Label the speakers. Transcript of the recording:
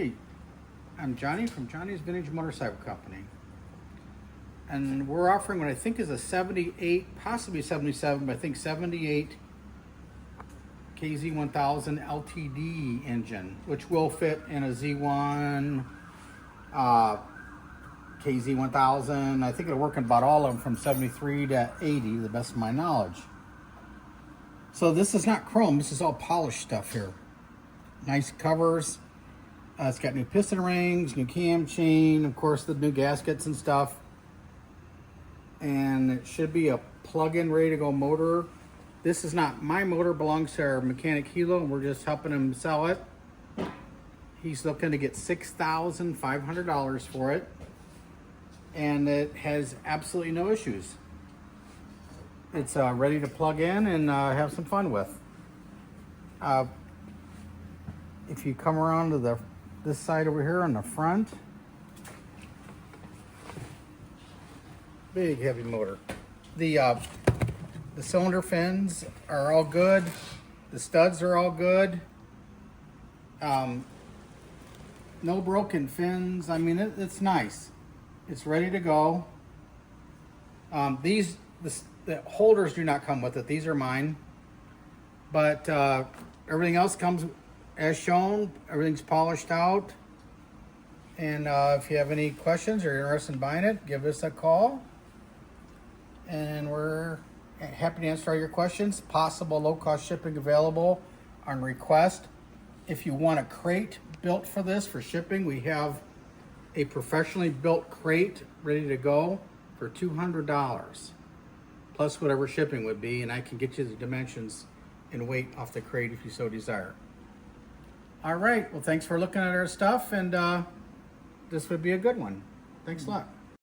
Speaker 1: Kawasaki. I'm Johnny from Johnny's Vintage Motorcycle Company. And we're offering what I think is a 78, possibly 77, but I think 78 KZ1000 LTD engine, which will fit in a Z1, KZ1000. I think it'll work in about all of them from 73 to 80, to the best of my knowledge. So this is not chrome, this is all polished stuff here. Nice covers. It's got new piston rings, new cam chain, of course the new gaskets and stuff. And it should be a plug-in, ready to go motor. This is not my motor, belongs to our mechanic Hilo, and we're just helping him sell it. He's looking to get $6,500 for it. And it has absolutely no issues. It's ready to plug in and have some fun with. If you come around to this side over here on the front, big heavy motor. The cylinder fins are all good. The studs are all good. No broken fins. I mean, it's nice. It's ready to go. The holders do not come with it. These are mine. But everything else comes as shown. Everything's polished out. And if you have any questions or you're interested in buying it, give us a call. And we're happy to answer all your questions. Possible low-cost shipping available on request. If you want a crate built for this, for shipping, we have a professionally built crate ready to go for $200. Plus whatever shipping would be, and I can get you the dimensions and weight off the crate if you so desire. All right, well, thanks for looking at our stuff, and this would be a good one. Thanks a lot.